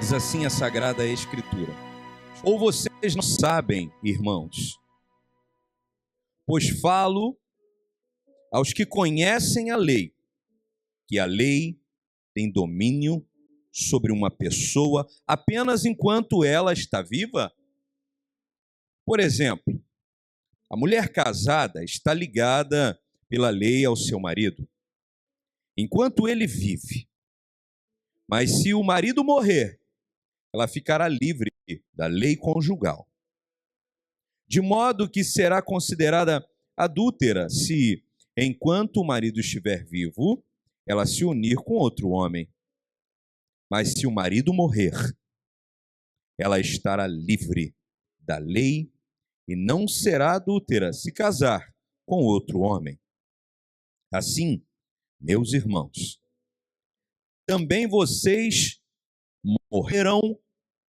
Diz assim a Sagrada Escritura: ou vocês não sabem, irmãos, pois falo aos que conhecem a lei, que a lei tem domínio sobre uma pessoa apenas enquanto ela está viva? Por exemplo, a mulher casada está ligada pela lei ao seu marido, enquanto ele vive. Mas se o marido morrer, ela ficará livre da lei conjugal, de modo que será considerada adúltera se, enquanto o marido estiver vivo, ela se unir com outro homem. Mas se o marido morrer, ela estará livre da lei e não será adúltera se casar com outro homem. Assim, meus irmãos, também vocês morrerão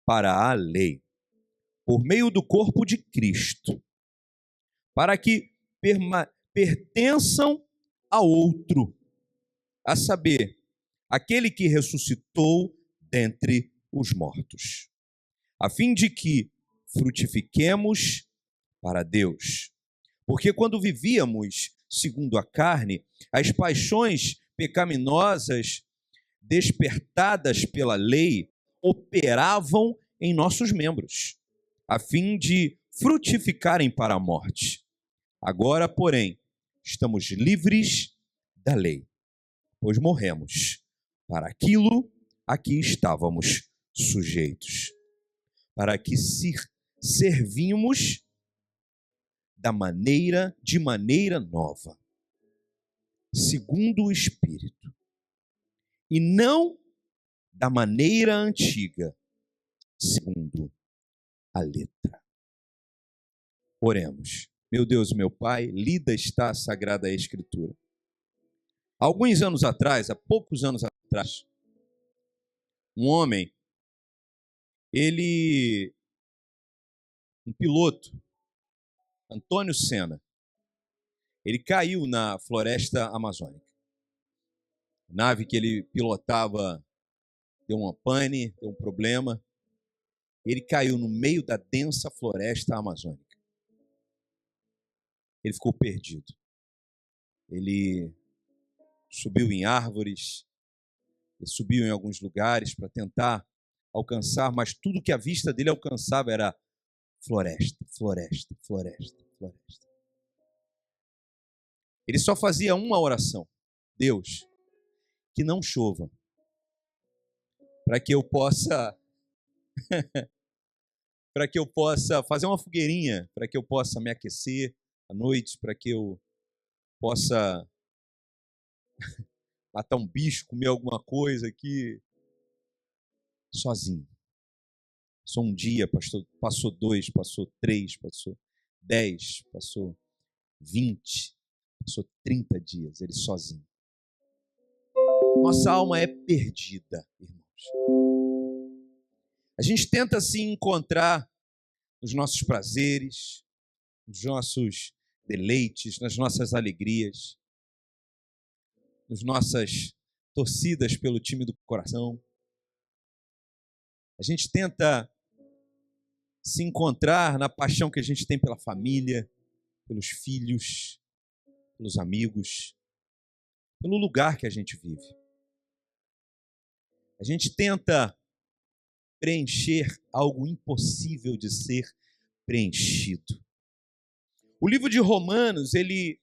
para a lei, por meio do corpo de Cristo, para que pertençam a outro, a saber, aquele que ressuscitou dentre os mortos, a fim de que frutifiquemos para Deus. Porque quando vivíamos segundo a carne, as paixões pecaminosas despertadas pela lei operavam em nossos membros, a fim de frutificarem para a morte. Agora, porém, estamos livres da lei, pois morremos para aquilo a que estávamos sujeitos, para que servimos de maneira nova, segundo o Espírito, e não da maneira antiga, segundo a letra. Oremos. Meu Deus, meu Pai, lida está a Sagrada Escritura. Há alguns anos atrás, há poucos anos atrás, um homem, um piloto, Antônio Senna, ele caiu na floresta amazônica. A nave que ele pilotava deu uma pane, deu um problema. Ele caiu no meio da densa floresta amazônica. Ele ficou perdido. Ele subiu em árvores, ele subiu em alguns lugares para tentar alcançar, mas tudo que a vista dele alcançava era floresta, floresta, floresta, floresta. Ele só fazia uma oração: Deus, que não chova, para que eu possa fazer uma fogueirinha, para que eu possa me aquecer à noite, para que eu possa matar um bicho, comer alguma coisa aqui, sozinho. Passou um dia, passou 2, passou 3, passou 10, passou 20, passou 30 dias, ele sozinho. Nossa alma é perdida, irmãos. A gente tenta se encontrar nos nossos prazeres, nos nossos deleites, nas nossas alegrias, nas nossas torcidas pelo time do coração. A gente tenta se encontrar na paixão que a gente tem pela família, pelos filhos, pelos amigos, pelo lugar que a gente vive. A gente tenta preencher algo impossível de ser preenchido. O livro de Romanos, ele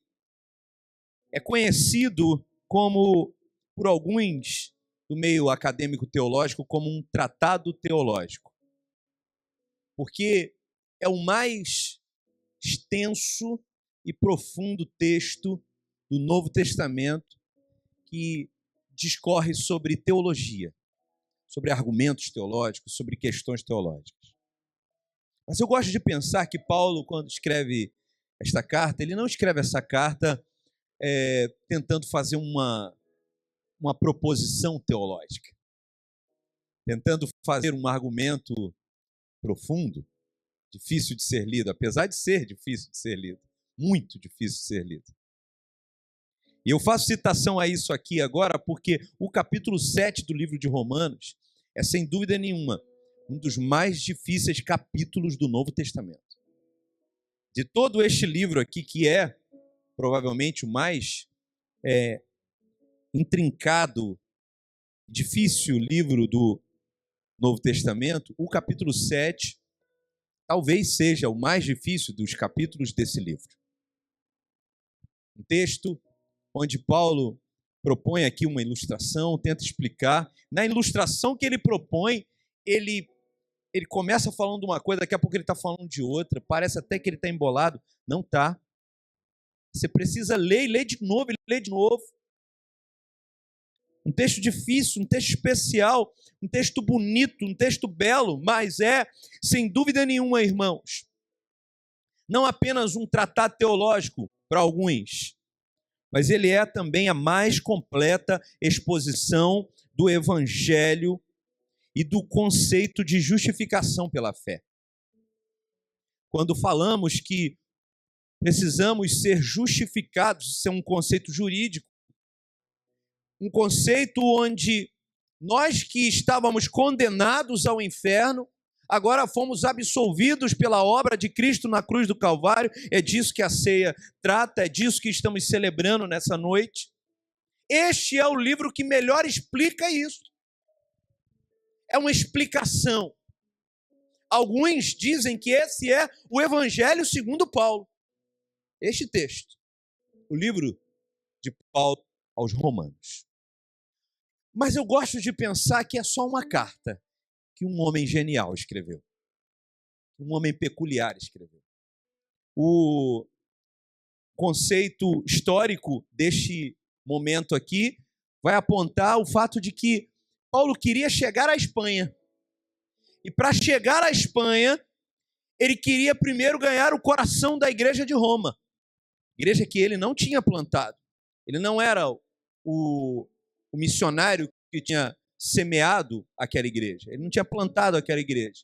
é conhecido como, por alguns do meio acadêmico teológico, como um tratado teológico, porque é o mais extenso e profundo texto do Novo Testamento que discorre sobre teologia, sobre argumentos teológicos, sobre questões teológicas. Mas eu gosto de pensar que Paulo, quando escreve esta carta, ele não escreve essa carta tentando fazer uma proposição teológica, tentando fazer um argumento profundo, difícil de ser lido, apesar de ser difícil de ser lido, muito difícil de ser lido. E eu faço citação a isso aqui agora porque o capítulo 7 do livro de Romanos, é sem dúvida nenhuma um dos mais difíceis capítulos do Novo Testamento. De todo este livro aqui, que é provavelmente o mais intrincado, difícil livro do Novo Testamento, o capítulo 7 talvez seja o mais difícil dos capítulos desse livro. Um texto onde Paulo propõe aqui uma ilustração, tenta explicar. Na ilustração que ele propõe, ele começa falando uma coisa, daqui a pouco ele está falando de outra, parece até que ele está embolado. Não está. Você precisa ler e ler de novo, e ler de novo. Um texto difícil, um texto especial, um texto bonito, um texto belo, mas sem dúvida nenhuma, irmãos, não apenas um tratado teológico para alguns, mas ele é também a mais completa exposição do Evangelho e do conceito de justificação pela fé. Quando falamos que precisamos ser justificados, isso é um conceito jurídico, um conceito onde nós que estávamos condenados ao inferno, agora fomos absolvidos pela obra de Cristo na cruz do Calvário. É disso que a ceia trata, é disso que estamos celebrando nessa noite. Este é o livro que melhor explica isso. É uma explicação. Alguns dizem que esse é o Evangelho segundo Paulo. Este texto, o livro de Paulo aos Romanos. Mas eu gosto de pensar que é só uma carta que um homem genial escreveu. Um homem peculiar escreveu. O conceito histórico deste momento aqui vai apontar o fato de que Paulo queria chegar à Espanha. E para chegar à Espanha, ele queria primeiro ganhar o coração da igreja de Roma. Igreja que ele não tinha plantado. Ele não era o missionário que tinha semeado aquela igreja. Ele não tinha plantado aquela igreja.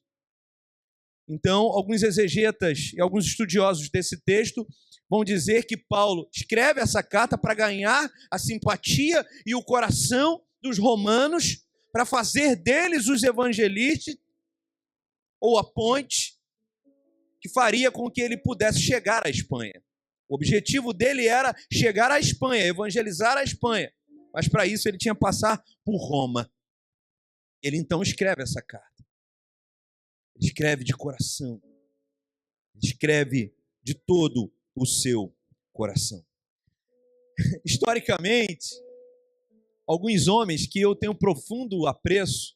Então, alguns exegetas e alguns estudiosos desse texto vão dizer que Paulo escreve essa carta para ganhar a simpatia e o coração dos romanos, para fazer deles os evangelistas, ou a ponte que faria com que ele pudesse chegar à Espanha. O objetivo dele era chegar à Espanha, evangelizar a Espanha. Mas para isso ele tinha que passar por Roma. Ele então escreve essa carta. Ele escreve de coração. Ele escreve de todo o seu coração. Historicamente, alguns homens que eu tenho profundo apreço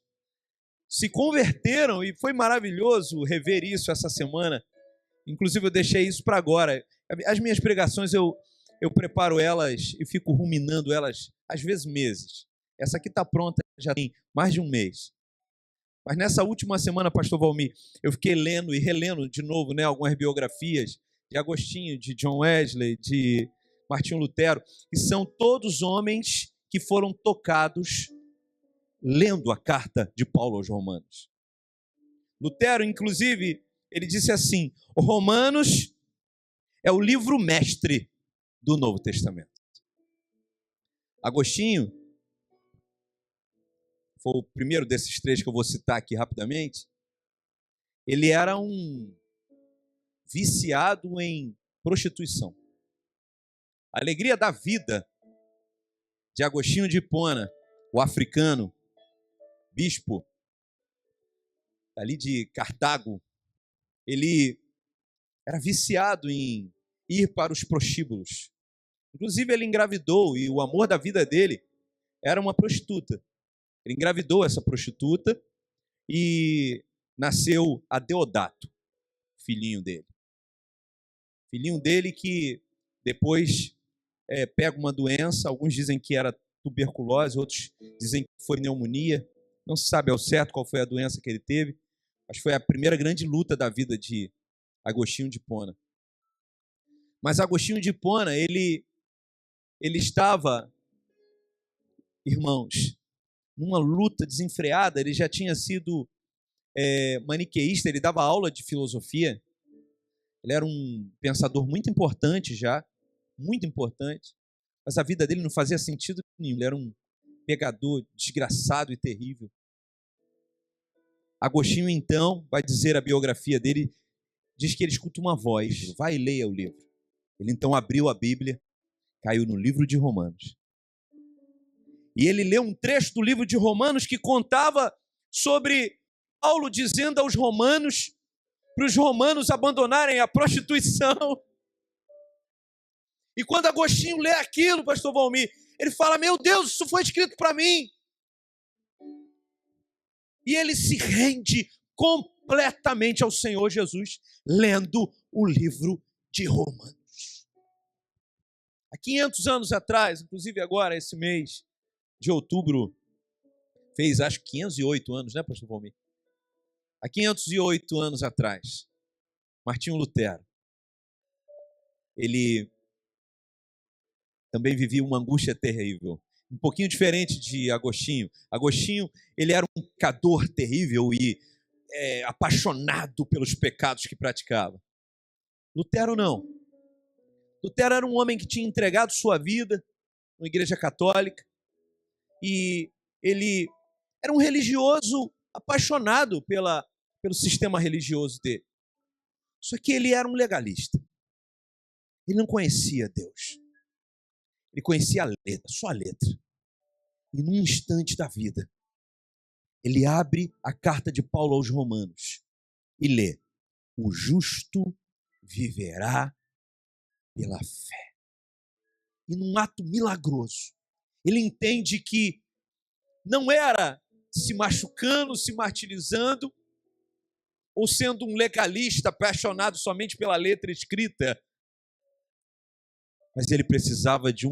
se converteram, e foi maravilhoso rever isso essa semana. Inclusive eu deixei isso para agora. As minhas pregações eu preparo elas e fico ruminando elas, às vezes meses. Essa aqui está pronta já tem mais de um mês. Mas nessa última semana, pastor Valmir, eu fiquei lendo e relendo de novo, algumas biografias de Agostinho, de John Wesley, de Martinho Lutero, que são todos homens que foram tocados lendo a carta de Paulo aos Romanos. Lutero, inclusive, ele disse assim: Romanos é o livro mestre do Novo Testamento. Agostinho foi o primeiro desses três que eu vou citar aqui rapidamente. Ele era um viciado em prostituição. A alegria da vida de Agostinho de Hipona, o africano, bispo ali de Cartago, ele era viciado em ir para os prostíbulos. Inclusive ele engravidou e o amor da vida dele era uma prostituta. Ele engravidou essa prostituta e nasceu Adeodato, filhinho dele. Filhinho dele que depois pega uma doença, alguns dizem que era tuberculose, outros dizem que foi pneumonia. Não se sabe ao certo qual foi a doença que ele teve, mas foi a primeira grande luta da vida de Agostinho de Hipona. Mas Agostinho de Hipona, ele estava, irmãos, numa luta desenfreada. Ele já tinha sido maniqueísta, ele dava aula de filosofia. Ele era um pensador muito importante já, muito importante, mas a vida dele não fazia sentido nenhum. Ele era um pegador desgraçado e terrível. Agostinho, então, vai dizer a biografia dele, diz que ele escuta uma voz, vai e leia o livro. Ele então abriu a Bíblia, caiu no livro de Romanos. E ele leu um trecho do livro de Romanos que contava sobre Paulo dizendo aos romanos, para os romanos abandonarem a prostituição. E quando Agostinho lê aquilo, pastor Valmir, ele fala, meu Deus, isso foi escrito para mim. E ele se rende completamente ao Senhor Jesus, lendo o livro de Romanos. Há 500 anos atrás, inclusive agora, esse mês de outubro, fez acho que 508 anos, né, pastor Valmir? Há 508 anos atrás, Martinho Lutero, ele também vivia uma angústia terrível. Um pouquinho diferente de Agostinho. Agostinho, ele era um pecador terrível e apaixonado pelos pecados que praticava. Lutero não. Lutero era um homem que tinha entregado sua vida na Igreja Católica e ele era um religioso apaixonado pelo sistema religioso dele. Só que ele era um legalista. Ele não conhecia Deus. Ele conhecia a letra, só a letra. E num instante da vida, ele abre a carta de Paulo aos Romanos e lê: o justo viverá pela fé. E num ato milagroso, ele entende que não era se machucando, se martirizando, ou sendo um legalista apaixonado somente pela letra escrita, mas ele precisava de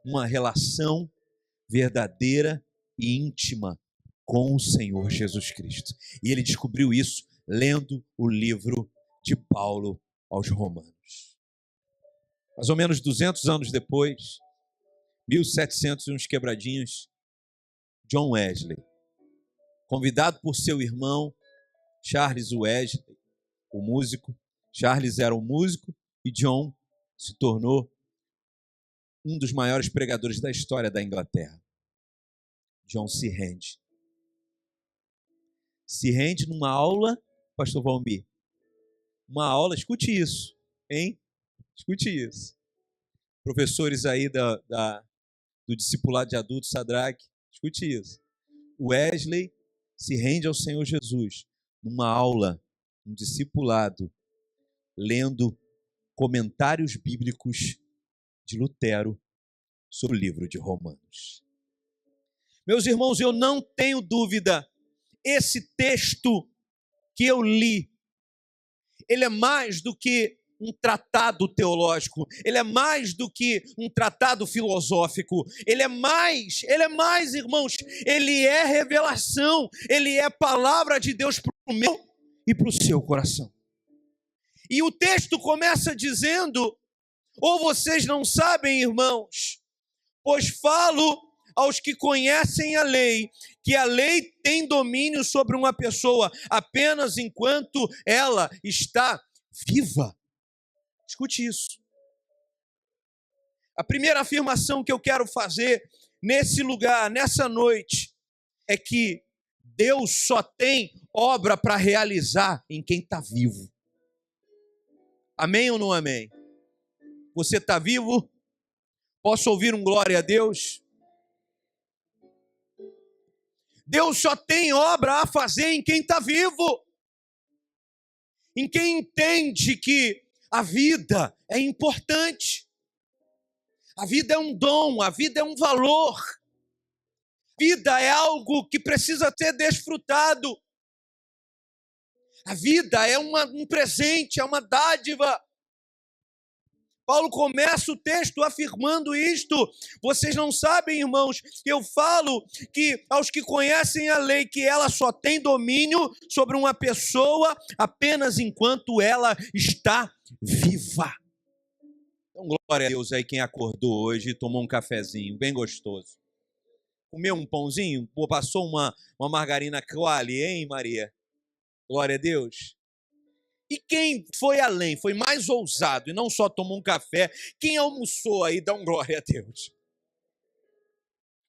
uma relação verdadeira e íntima com o Senhor Jesus Cristo. E ele descobriu isso lendo o livro de Paulo aos Romanos. Mais ou menos 200 anos depois, 1700 e uns quebradinhos, John Wesley, convidado por seu irmão Charles Wesley, o músico. Charles era um músico e John se tornou um dos maiores pregadores da história da Inglaterra. John se rende. Se rende numa aula, pastor Valmir. Uma aula, escute isso, hein? Escute isso. Professores aí do discipulado de adultos, Sadraque, escute isso. Wesley se rende ao Senhor Jesus numa aula, um discipulado, lendo comentários bíblicos de Lutero sobre o livro de Romanos. Meus irmãos, eu não tenho dúvida, esse texto que eu li, ele é mais do que um tratado teológico, ele é mais do que um tratado filosófico, ele é mais, irmãos, ele é revelação, ele é palavra de Deus para o meu e para o seu coração. E o texto começa dizendo: ou vocês não sabem, irmãos, pois falo aos que conhecem a lei, que a lei tem domínio sobre uma pessoa apenas enquanto ela está viva. Escute isso. A primeira afirmação que eu quero fazer nesse lugar, nessa noite, é que Deus só tem obra para realizar em quem está vivo. Amém ou não amém? Você está vivo? Posso ouvir um glória a Deus? Deus só tem obra a fazer em quem está vivo. Em quem entende que a vida é importante. A vida é um dom, a vida é um valor. A vida é algo que precisa ser desfrutado. A vida é um presente, é uma dádiva. Paulo começa o texto afirmando isto. Vocês não sabem, irmãos, eu falo que aos que conhecem a lei, que ela só tem domínio sobre uma pessoa apenas enquanto ela está viva. Então, glória a Deus aí quem acordou hoje e tomou um cafezinho bem gostoso. Comeu um pãozinho, passou uma margarina Quali, hein, Maria? Glória a Deus. E quem foi além, foi mais ousado e não só tomou um café, quem almoçou aí, dá um glória a Deus.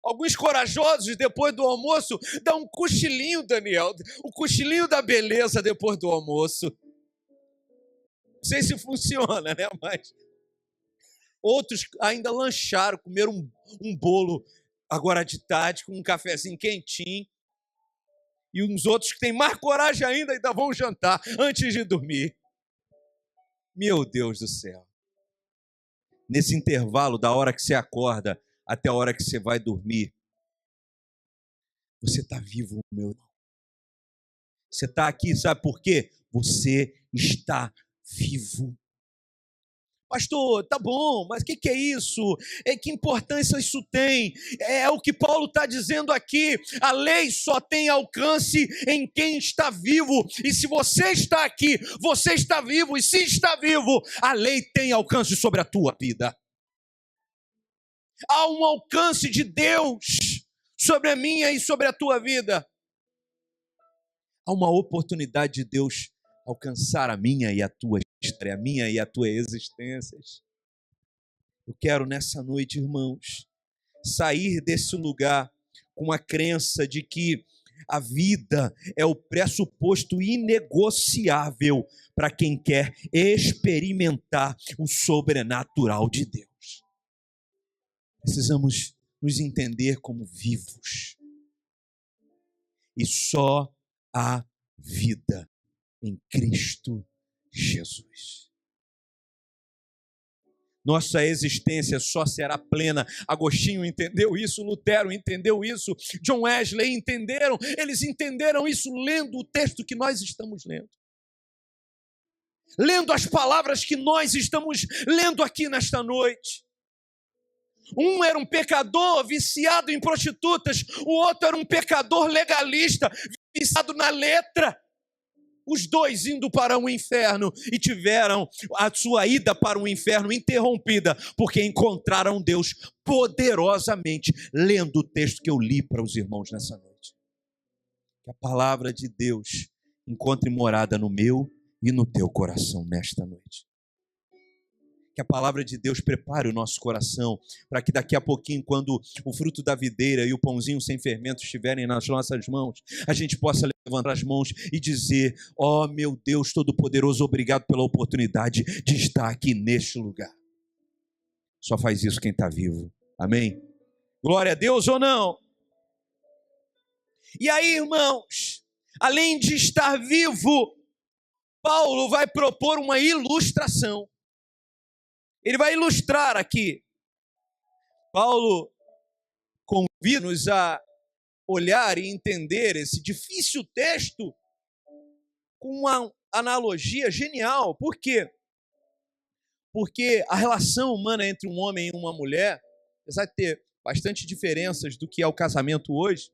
Alguns corajosos, depois do almoço, dão um cochilinho, Daniel. O cochilinho da beleza depois do almoço. Não sei se funciona, né? Mas outros ainda lancharam, comeram um bolo agora de tarde, com um cafezinho quentinho. E uns outros que têm mais coragem ainda vão jantar antes de dormir. Meu Deus do céu. Nesse intervalo da hora que você acorda até a hora que você vai dormir, você está vivo, meu irmão. Você está aqui, sabe por quê? Você está vivo. Pastor, tá bom, mas o que é isso? Que importância isso tem? É o que Paulo está dizendo aqui. A lei só tem alcance em quem está vivo. E se você está aqui, você está vivo. E se está vivo, a lei tem alcance sobre a tua vida. Há um alcance de Deus sobre a minha e sobre a tua vida. Há uma oportunidade de Deus alcançar a minha e a tua história, a minha e a tua existência. Eu quero nessa noite, irmãos, sair desse lugar com a crença de que a vida é o pressuposto inegociável para quem quer experimentar o sobrenatural de Deus. Precisamos nos entender como vivos. E só há vida em Cristo Jesus. Nossa existência só será plena. Agostinho entendeu isso, Lutero entendeu isso, John Wesley entenderam. Eles entenderam isso lendo o texto que nós estamos lendo. Lendo as palavras que nós estamos lendo aqui nesta noite. Um era um pecador viciado em prostitutas, o outro era um pecador legalista, viciado na letra. Os dois indo para o inferno e tiveram a sua ida para o inferno interrompida, porque encontraram Deus poderosamente, lendo o texto que eu li para os irmãos nessa noite. Que a palavra de Deus encontre morada no meu e no teu coração nesta noite. Que a palavra de Deus prepare o nosso coração para que daqui a pouquinho, quando o fruto da videira e o pãozinho sem fermento estiverem nas nossas mãos, a gente possa levantar as mãos e dizer: ó meu Deus Todo-Poderoso, obrigado pela oportunidade de estar aqui neste lugar. Só faz isso quem está vivo. Amém? Glória a Deus ou não? E aí, irmãos, além de estar vivo, Paulo vai propor uma ilustração. Ele vai ilustrar aqui. Paulo convida-nos a olhar e entender esse difícil texto com uma analogia genial. Por quê? Porque a relação humana entre um homem e uma mulher, apesar de ter bastante diferenças do que é o casamento hoje,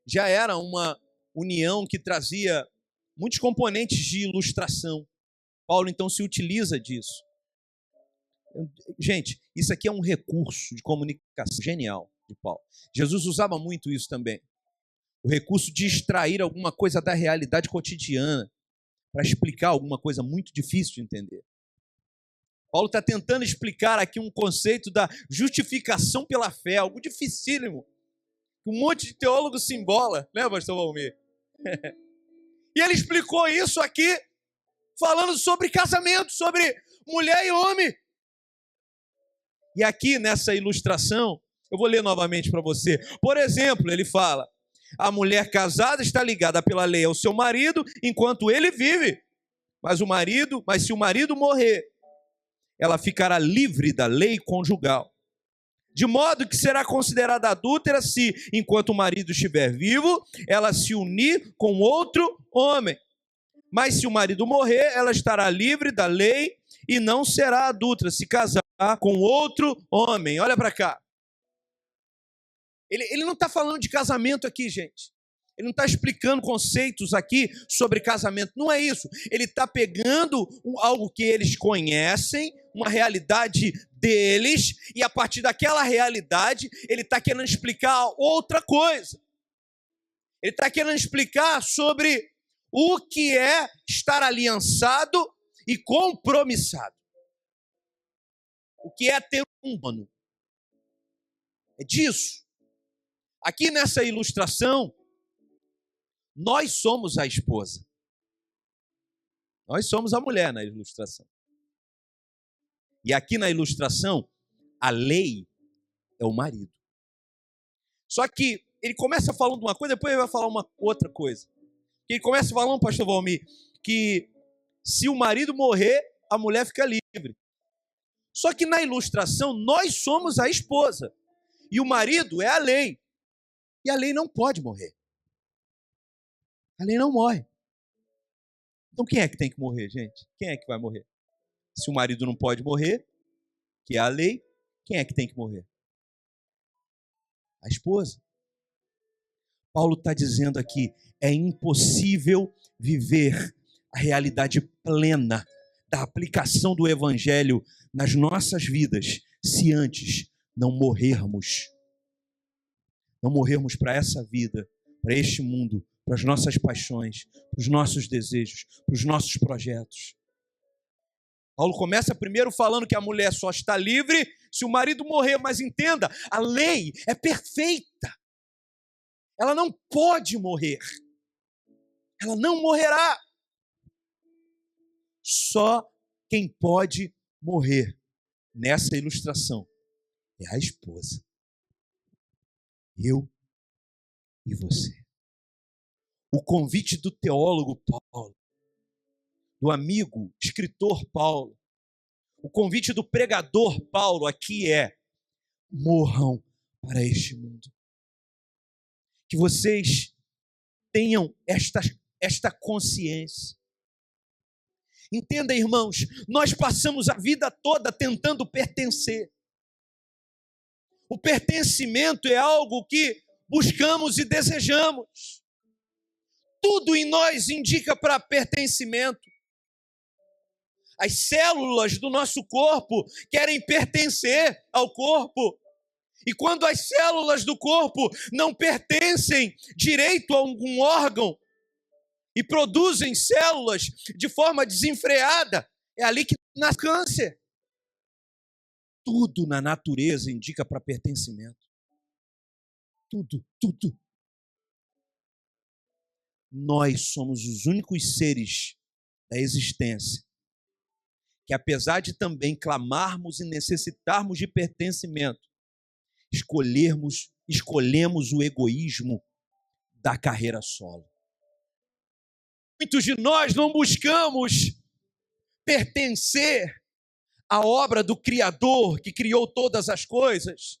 já era uma união que trazia muitos componentes de ilustração. Paulo então se utiliza disso. Gente, isso aqui é um recurso de comunicação genial de Paulo. Jesus usava muito isso também. O recurso de extrair alguma coisa da realidade cotidiana para explicar alguma coisa muito difícil de entender. Paulo está tentando explicar aqui um conceito da justificação pela fé, algo dificílimo. Um monte de teólogo se embola, né, pastor Valmir? E ele explicou isso aqui falando sobre casamento, sobre mulher e homem. E aqui nessa ilustração, eu vou ler novamente para você. Por exemplo, ele fala: a mulher casada está ligada pela lei ao seu marido enquanto ele vive. Mas se o marido morrer, ela ficará livre da lei conjugal. De modo que será considerada adúltera se, enquanto o marido estiver vivo, ela se unir com outro homem. Mas se o marido morrer, ela estará livre da lei e não será adúltera se casar com outro homem. Olha para cá. Ele não está falando de casamento aqui, gente. Ele não está explicando conceitos aqui sobre casamento. Não é isso. Ele está pegando algo que eles conhecem, uma realidade deles, e a partir daquela realidade, ele está querendo explicar outra coisa. Ele está querendo explicar sobre o que é estar aliançado e compromissado. O que é ter um dono. É disso. Aqui nessa ilustração, nós somos a esposa. Nós somos a mulher na ilustração. E aqui na ilustração, a lei é o marido. Só que ele começa falando uma coisa, depois ele vai falar uma outra coisa. Ele começa falando, pastor Valmir, que se o marido morrer, a mulher fica livre. Só que na ilustração, nós somos a esposa. E o marido é a lei. E a lei não pode morrer. A lei não morre. Então quem é que tem que morrer, gente? Quem é que vai morrer? Se o marido não pode morrer, que é a lei, quem é que tem que morrer? A esposa. Paulo está dizendo aqui, é impossível viver a realidade plena da aplicação do evangelho nas nossas vidas se antes não morrermos. Não morrermos para essa vida, para este mundo, para as nossas paixões, para os nossos desejos, para os nossos projetos. Paulo começa primeiro falando que a mulher só está livre se o marido morrer, mas entenda, a lei é perfeita. Ela não pode morrer. Ela não morrerá. Só quem pode morrer nessa ilustração é a esposa. Eu e você. O convite do teólogo Paulo, do amigo, escritor Paulo, o convite do pregador Paulo aqui é: morram para este mundo. Que vocês tenham esta consciência. Entenda, irmãos, nós passamos a vida toda tentando pertencer. O pertencimento é algo que buscamos e desejamos. Tudo em nós indica para pertencimento. As células do nosso corpo querem pertencer ao corpo. E quando as células do corpo não pertencem direito a algum órgão e produzem células de forma desenfreada, é ali que nasce câncer. Tudo na natureza indica para pertencimento. Tudo, tudo. Nós somos os únicos seres da existência que, apesar de também clamarmos e necessitarmos de pertencimento, escolhemos o egoísmo da carreira solo. Muitos de nós não buscamos pertencer à obra do Criador que criou todas as coisas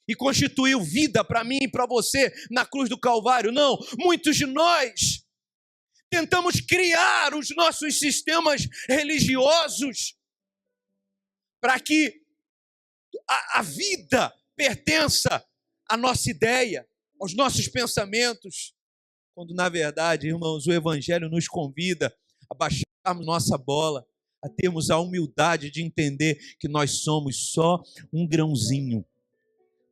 e constituiu vida para mim e para você na cruz do Calvário. Não, muitos de nós tentamos criar os nossos sistemas religiosos para que a vida pertença à nossa ideia, aos nossos pensamentos, quando na verdade, irmãos, o Evangelho nos convida a baixarmos nossa bola, a termos a humildade de entender que nós somos só um grãozinho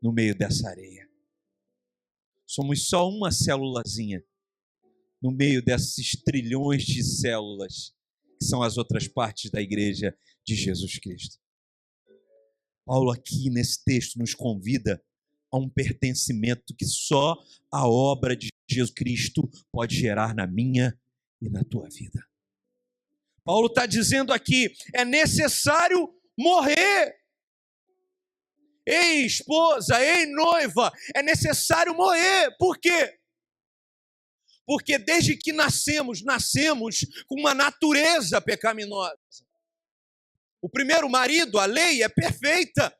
no meio dessa areia. Somos só uma célulazinha no meio desses trilhões de células que são as outras partes da igreja de Jesus Cristo. Paulo aqui nesse texto nos convida a um pertencimento que só a obra de Jesus Cristo pode gerar na minha e na tua vida. Paulo está dizendo aqui, é necessário morrer. Ei, esposa, ei, noiva, é necessário morrer. Por quê? Porque desde que nascemos com uma natureza pecaminosa. O primeiro marido, a lei, é perfeita.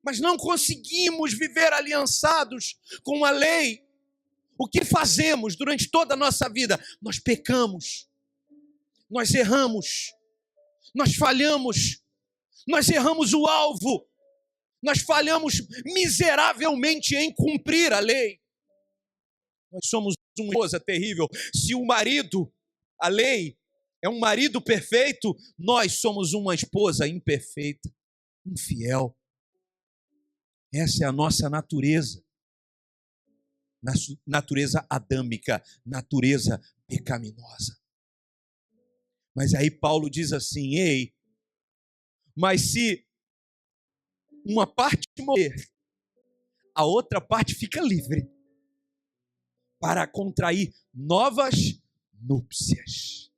Mas não conseguimos viver aliançados com a lei. O que fazemos durante toda a nossa vida? Nós pecamos, nós erramos, nós falhamos, nós erramos o alvo, nós falhamos miseravelmente em cumprir a lei. Nós somos uma esposa terrível. Se o marido, a lei, é um marido perfeito, nós somos uma esposa imperfeita, infiel. Essa é a nossa natureza. Natureza adâmica, natureza pecaminosa. Mas aí Paulo diz assim, ei, mas se uma parte morrer, a outra parte fica livre para contrair novas núpcias.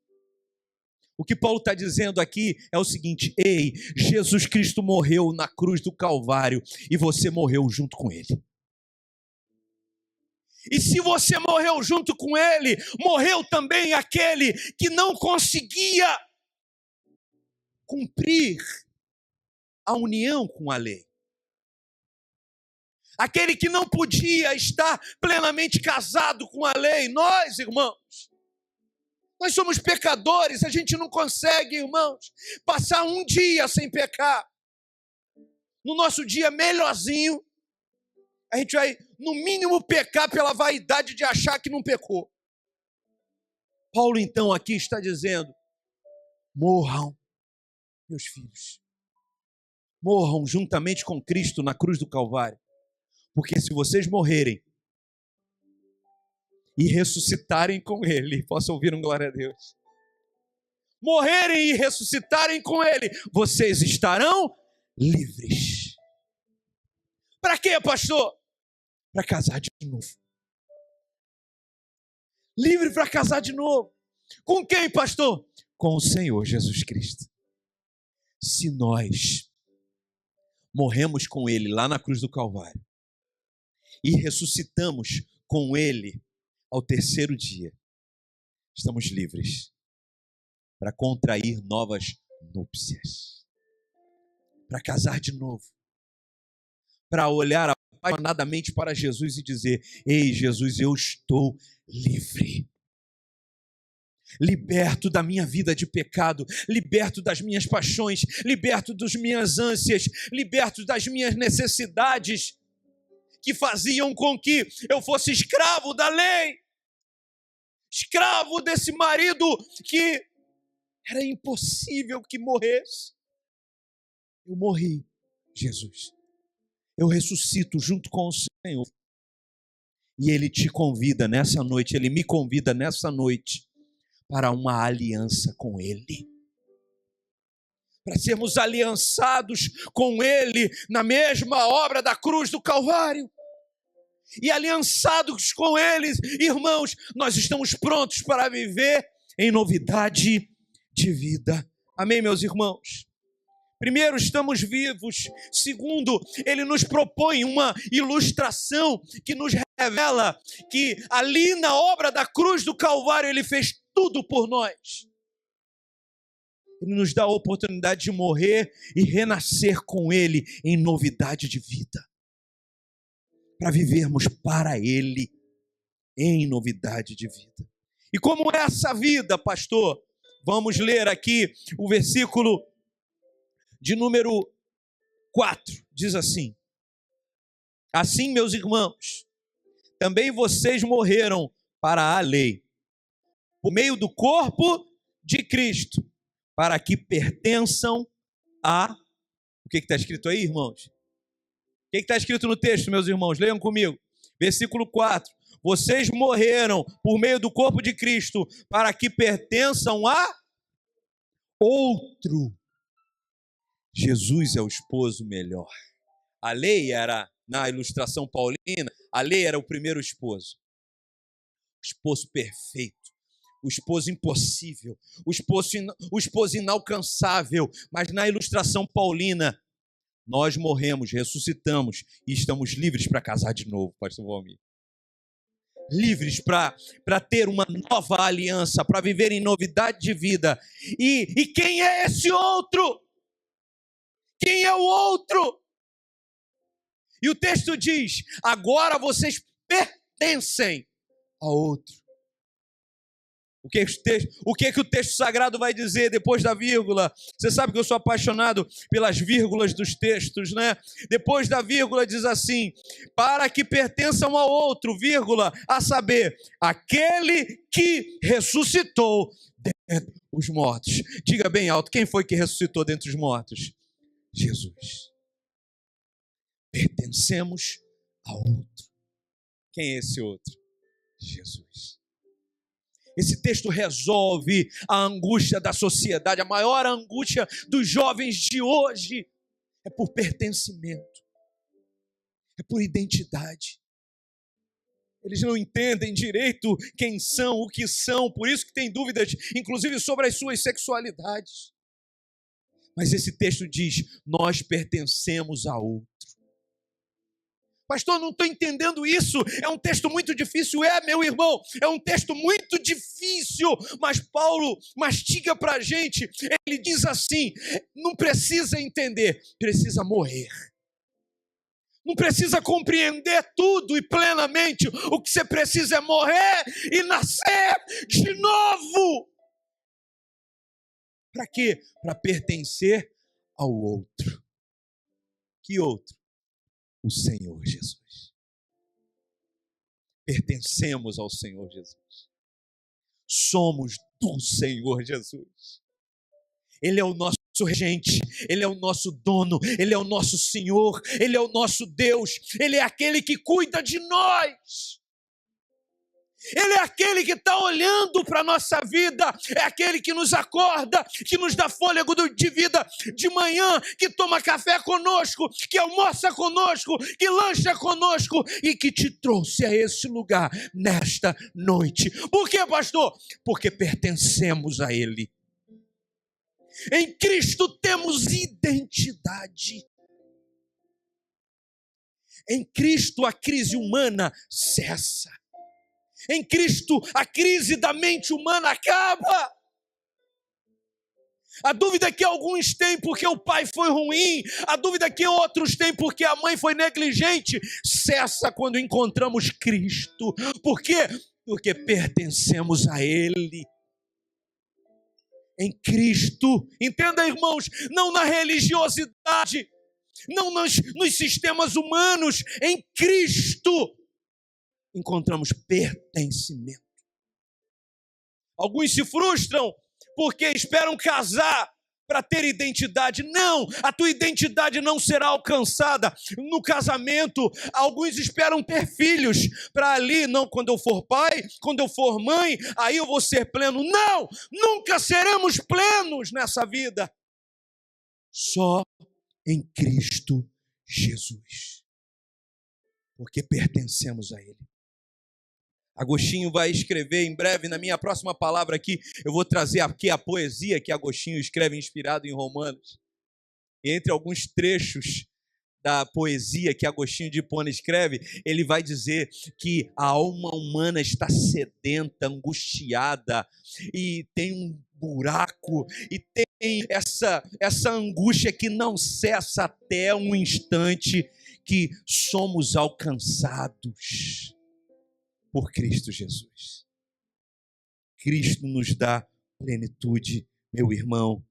O que Paulo está dizendo aqui é o seguinte: ei, Jesus Cristo morreu na cruz do Calvário e você morreu junto com ele. E se você morreu junto com ele, morreu também aquele que não conseguia cumprir a união com a lei. Aquele que não podia estar plenamente casado com a lei. Nós, irmãos, nós somos pecadores, a gente não consegue, irmãos, passar um dia sem pecar. No nosso dia melhorzinho, a gente vai, no mínimo, pecar pela vaidade de achar que não pecou. Paulo, então, aqui está dizendo: morram, meus filhos. Morram juntamente com Cristo na cruz do Calvário. Porque se vocês morrerem e ressuscitarem com Ele, posso ouvir um glória a Deus? Morrerem e ressuscitarem com Ele, vocês estarão livres. Para quê, pastor? Para casar de novo. Livre para casar de novo. Com quem, pastor? Com o Senhor Jesus Cristo. Se nós morremos com Ele lá na cruz do Calvário e ressuscitamos com Ele ao terceiro dia, estamos livres para contrair novas núpcias, para casar de novo, para olhar apaixonadamente para Jesus e dizer: ei, Jesus, eu estou livre, liberto da minha vida de pecado, liberto das minhas paixões, liberto das minhas ânsias, liberto das minhas necessidades que faziam com que eu fosse escravo da lei, escravo desse marido que era impossível que morresse. Eu morri, Jesus. Eu ressuscito junto com o Senhor. E Ele te convida nessa noite, Ele me convida nessa noite para uma aliança com Ele. Para sermos aliançados com Ele na mesma obra da cruz do Calvário. E aliançados com Ele, irmãos, nós estamos prontos para viver em novidade de vida. Amém, meus irmãos? Primeiro, estamos vivos. Segundo, Ele nos propõe uma ilustração que nos revela que ali na obra da cruz do Calvário Ele fez tudo por nós. Ele nos dá a oportunidade de morrer e renascer com Ele em novidade de vida. Para vivermos para Ele em novidade de vida. E como é essa vida, pastor? Vamos ler aqui o versículo de número 4. Diz assim: assim, meus irmãos, também vocês morreram para a lei, por meio do corpo de Cristo, para que pertençam a... O que está escrito aí, irmãos? O que está escrito no texto, meus irmãos? Leiam comigo. Versículo 4. Vocês morreram por meio do corpo de Cristo, para que pertençam a outro. Jesus é o esposo melhor. A lei era, na ilustração paulina, a lei era o primeiro esposo. O esposo perfeito. O esposo impossível. O esposo inalcançável. Mas na ilustração paulina, nós morremos, ressuscitamos e estamos livres para casar de novo, pastor Valmir. Livres para ter uma nova aliança, para viver em novidade de vida. E quem é esse outro? Quem é o outro? E o texto diz: agora vocês pertencem a outro. O que o texto sagrado vai dizer depois da vírgula? Você sabe que eu sou apaixonado pelas vírgulas dos textos, né? Depois da vírgula diz assim: para que pertençam ao outro, vírgula, a saber, aquele que ressuscitou dentre os mortos. Diga bem alto, quem foi que ressuscitou dentre os mortos? Jesus. Pertencemos a outro. Quem é esse outro? Jesus. Esse texto resolve a angústia da sociedade. A maior angústia dos jovens de hoje é por pertencimento. é por identidade. Eles não entendem direito quem são, o que são, por isso que tem dúvidas, inclusive sobre as suas sexualidades. Mas esse texto diz, nós pertencemos a outro. Pastor, não estou entendendo isso, é um texto muito difícil. Meu irmão, é um texto muito difícil, mas Paulo mastiga para a gente. Ele diz assim, não precisa entender, precisa morrer. Não precisa compreender tudo e plenamente, o que você precisa é morrer e nascer de novo. Para quê? Para pertencer ao outro. Que outro? O Senhor Jesus. Pertencemos ao Senhor Jesus. Somos do Senhor Jesus. Ele é o nosso regente, Ele é o nosso dono, Ele é o nosso Senhor, Ele é o nosso Deus, Ele é aquele que cuida de nós. Ele é aquele que está olhando para a nossa vida, é aquele que nos acorda, que nos dá fôlego de vida de manhã, que toma café conosco, que almoça conosco, que lancha conosco e que te trouxe a esse lugar nesta noite. Por quê, pastor? Porque pertencemos a Ele. Em Cristo temos identidade. Em Cristo a crise humana cessa. Em Cristo, a crise da mente humana acaba. A dúvida que alguns têm porque o pai foi ruim, a dúvida que outros têm porque a mãe foi negligente, cessa quando encontramos Cristo. Por quê? Porque pertencemos a Ele. Em Cristo, entenda, irmãos, não na religiosidade, não nos sistemas humanos, em Cristo encontramos pertencimento. Alguns se frustram porque esperam casar para ter identidade. Não, a tua identidade não será alcançada no casamento. Alguns esperam ter filhos para ali, não, quando eu for pai, quando eu for mãe, aí eu vou ser pleno. Não, nunca seremos plenos nessa vida. Só em Cristo Jesus. Porque pertencemos a Ele. Agostinho vai escrever em breve, na minha próxima palavra aqui, eu vou trazer aqui a poesia que Agostinho escreve inspirado em Romanos. E entre alguns trechos da poesia que Agostinho de Hipona escreve, ele vai dizer que a alma humana está sedenta, angustiada, e tem um buraco, e tem essa angústia que não cessa até um instante que somos alcançados por Cristo Jesus. Cristo nos dá plenitude, meu irmão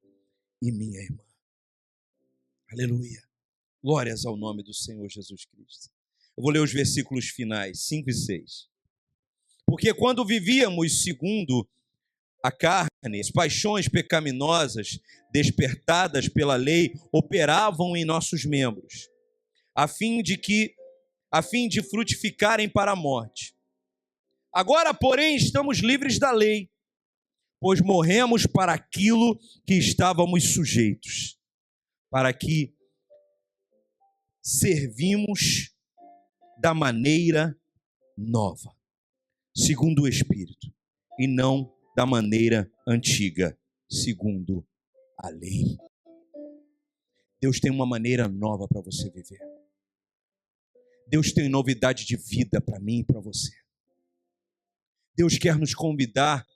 e minha irmã. Aleluia. Glórias ao nome do Senhor Jesus Cristo. Eu vou ler os versículos finais, 5 e 6. Porque quando vivíamos segundo a carne, as paixões pecaminosas despertadas pela lei operavam em nossos membros, a fim de frutificarem para a morte. Agora, porém, estamos livres da lei, pois morremos para aquilo que estávamos sujeitos, para que servimos da maneira nova, segundo o Espírito, e não da maneira antiga, segundo a lei. Deus tem uma maneira nova para você viver. Deus tem novidade de vida para mim e para você. Deus quer nos convidar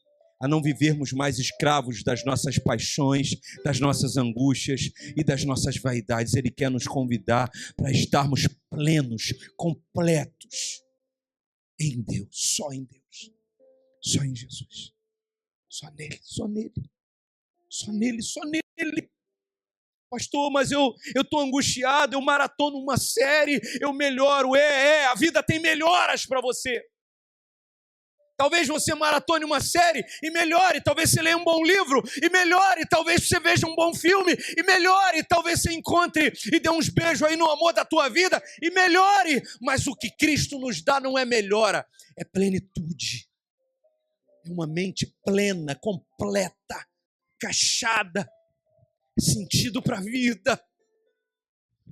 a não vivermos mais escravos das nossas paixões, das nossas angústias e das nossas vaidades. Ele quer nos convidar para estarmos plenos, completos em Deus, só em Deus, só em Jesus, só nele, só nele, só nele, só nele. Pastor, mas eu estou angustiado, eu maratono uma série, eu melhoro, a vida tem melhoras para você. Talvez você maratone uma série e melhore, talvez você leia um bom livro e melhore, talvez você veja um bom filme e melhore, talvez você encontre e dê uns beijos aí no amor da tua vida e melhore, mas o que Cristo nos dá não é melhora, é plenitude, é uma mente plena, completa, encaixada, sentido para a vida,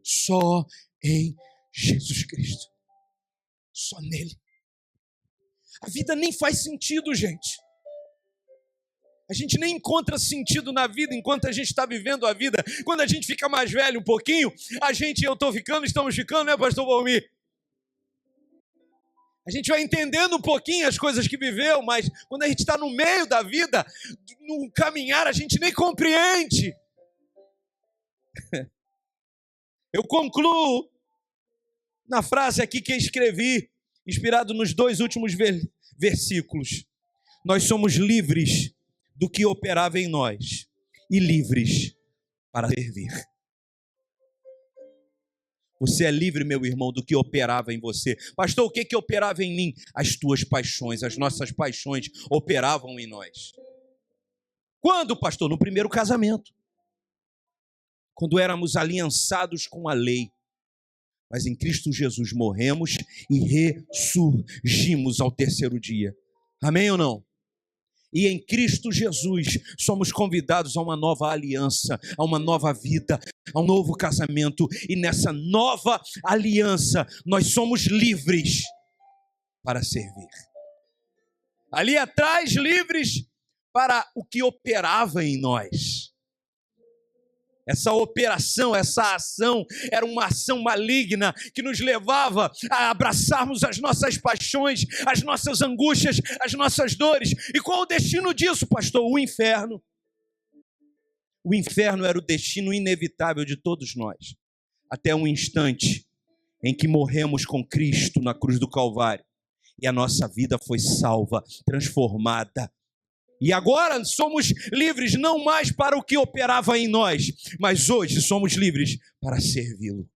só em Jesus Cristo. Só nele. A vida nem faz sentido, gente. A gente nem encontra sentido na vida enquanto a gente está vivendo a vida. Quando a gente fica mais velho um pouquinho, eu estou ficando, estamos ficando, né, pastor Valmir? A gente vai entendendo um pouquinho as coisas que viveu, mas quando a gente está no meio da vida, no caminhar, a gente nem compreende. Eu concluo na frase aqui que eu escrevi, inspirado nos 2 últimos versículos. Nós somos livres do que operava em nós e livres para servir. Você é livre, meu irmão, do que operava em você. Pastor, o que operava em mim? As tuas paixões, as nossas paixões operavam em nós. Quando, pastor? No primeiro casamento. Quando éramos aliançados com a lei. Mas em Cristo Jesus morremos e ressurgimos ao 3º dia. Amém ou não? E em Cristo Jesus somos convidados a uma nova aliança, a uma nova vida, a um novo casamento. E nessa nova aliança nós somos livres para servir. Ali atrás, livres para o que operava em nós. Essa operação, essa ação, era uma ação maligna que nos levava a abraçarmos as nossas paixões, as nossas angústias, as nossas dores. E qual o destino disso, pastor? O inferno. O inferno era o destino inevitável de todos nós. Até um instante em que morremos com Cristo na cruz do Calvário. E a nossa vida foi salva, transformada. E agora somos livres não mais para o que operava em nós, mas hoje somos livres para servi-lo.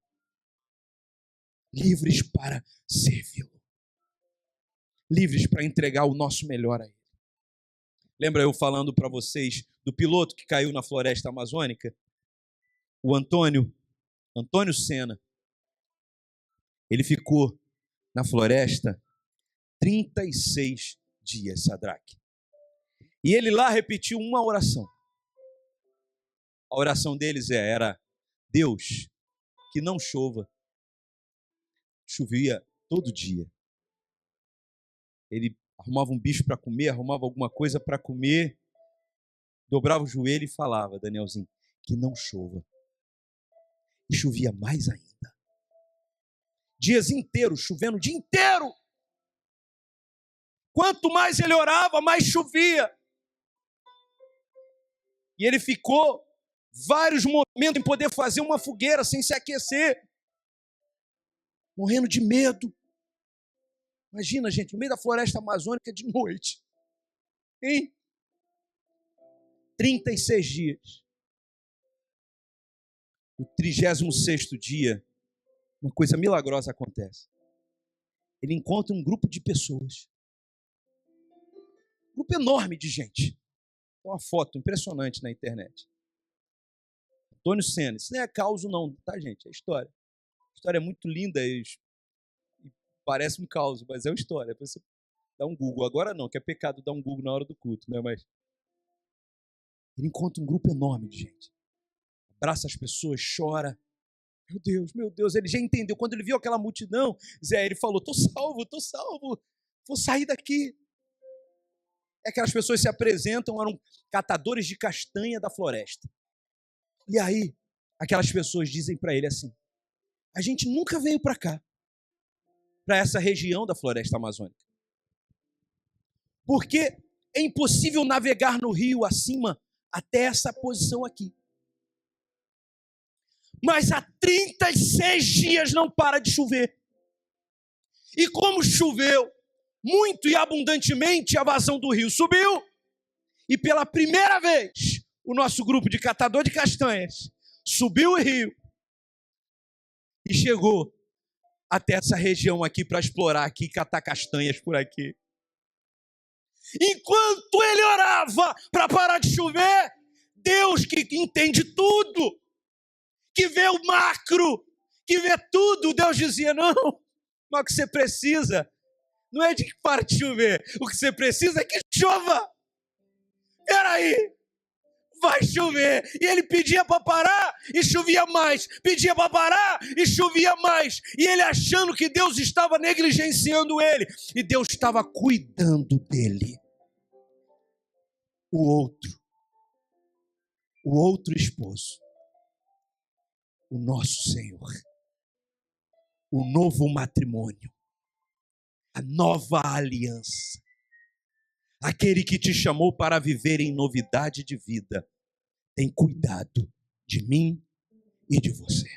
Livres para servi-lo. Livres para entregar o nosso melhor a ele. Lembra eu falando para vocês do piloto que caiu na floresta amazônica? O Antônio Senna. Ele ficou na floresta 36 dias, Sadraque. E ele lá repetiu uma oração. A oração deles era: Deus, que não chova. Chovia todo dia. Ele arrumava um bicho para comer, arrumava alguma coisa para comer, dobrava o joelho e falava: Danielzinho, que não chova. E chovia mais ainda. Dias inteiros, chovendo o dia inteiro. Quanto mais ele orava, mais chovia. E ele ficou vários momentos em poder fazer uma fogueira sem se aquecer. Morrendo de medo. Imagina, gente, no meio da floresta amazônica de noite. Hein? 36 dias. No 36º dia, uma coisa milagrosa acontece. Ele encontra um grupo de pessoas. Um grupo enorme de gente. Tem uma foto impressionante na internet. Antônio Senna. Isso não é causo não, tá, gente? É história. A história é muito linda e parece um caos, mas é uma história. Você dá um Google. Agora não, que é pecado dar um Google na hora do culto, né? Mas ele encontra um grupo enorme de gente. Abraça as pessoas, chora. Meu Deus, ele já entendeu. Quando ele viu aquela multidão, ele falou: tô salvo, vou sair daqui. Aquelas pessoas se apresentam, eram catadores de castanha da floresta. E aí, aquelas pessoas dizem para ele assim: a gente nunca veio para cá, para essa região da floresta amazônica, porque é impossível navegar no rio acima até essa posição aqui. Mas há 36 dias não para de chover. E como choveu muito e abundantemente, a vazão do rio subiu. E pela primeira vez, o nosso grupo de catador de castanhas subiu o rio e chegou até essa região aqui para explorar aqui, catar castanhas por aqui. Enquanto ele orava para parar de chover, Deus, que entende tudo, que vê o macro, que vê tudo, Deus dizia: não, mas o que você precisa não é de que pare de chover, o que você precisa é que chova. Peraí, vai chover. E ele pedia para parar e chovia mais. Pedia para parar e chovia mais. E ele achando que Deus estava negligenciando ele. E Deus estava cuidando dele. O outro esposo, o nosso Senhor, o novo matrimônio, a nova aliança, aquele que te chamou para viver em novidade de vida, tem cuidado de mim e de você.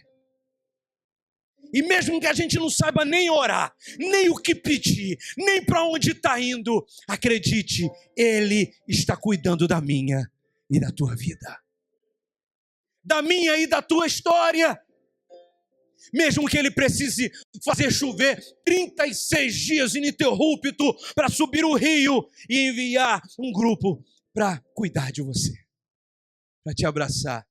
E mesmo que a gente não saiba nem orar, nem o que pedir, nem para onde está indo, acredite, Ele está cuidando da minha e da tua vida. Da minha e da tua história. Mesmo que Ele precise fazer chover 36 dias ininterrupto para subir o rio e enviar um grupo para cuidar de você, para te abraçar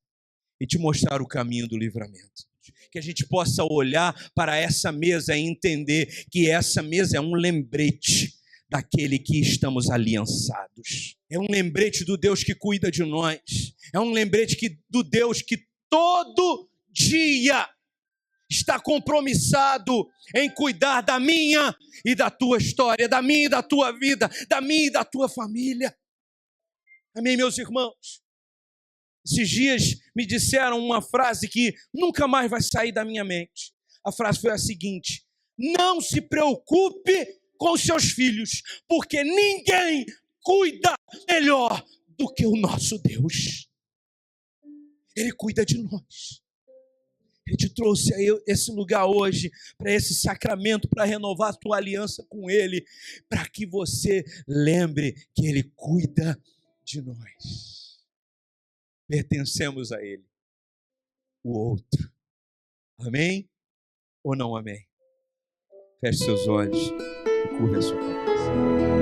e te mostrar o caminho do livramento. Que a gente possa olhar para essa mesa e entender que essa mesa é um lembrete daquele que estamos aliançados. É um lembrete do Deus que cuida de nós. É um lembrete do Deus que todo dia está compromissado em cuidar da minha e da tua história, da minha e da tua vida, da minha e da tua família. Amém, meus irmãos? Esses dias me disseram uma frase que nunca mais vai sair da minha mente. A frase foi a seguinte: não se preocupe com seus filhos, porque ninguém cuida melhor do que o nosso Deus. Ele cuida de nós. Ele te trouxe a esse lugar hoje, para esse sacramento, para renovar a tua aliança com Ele, para que você lembre que Ele cuida de nós. Pertencemos a Ele, o outro. Amém ou não amém? Feche seus olhos e curva a sua cabeça.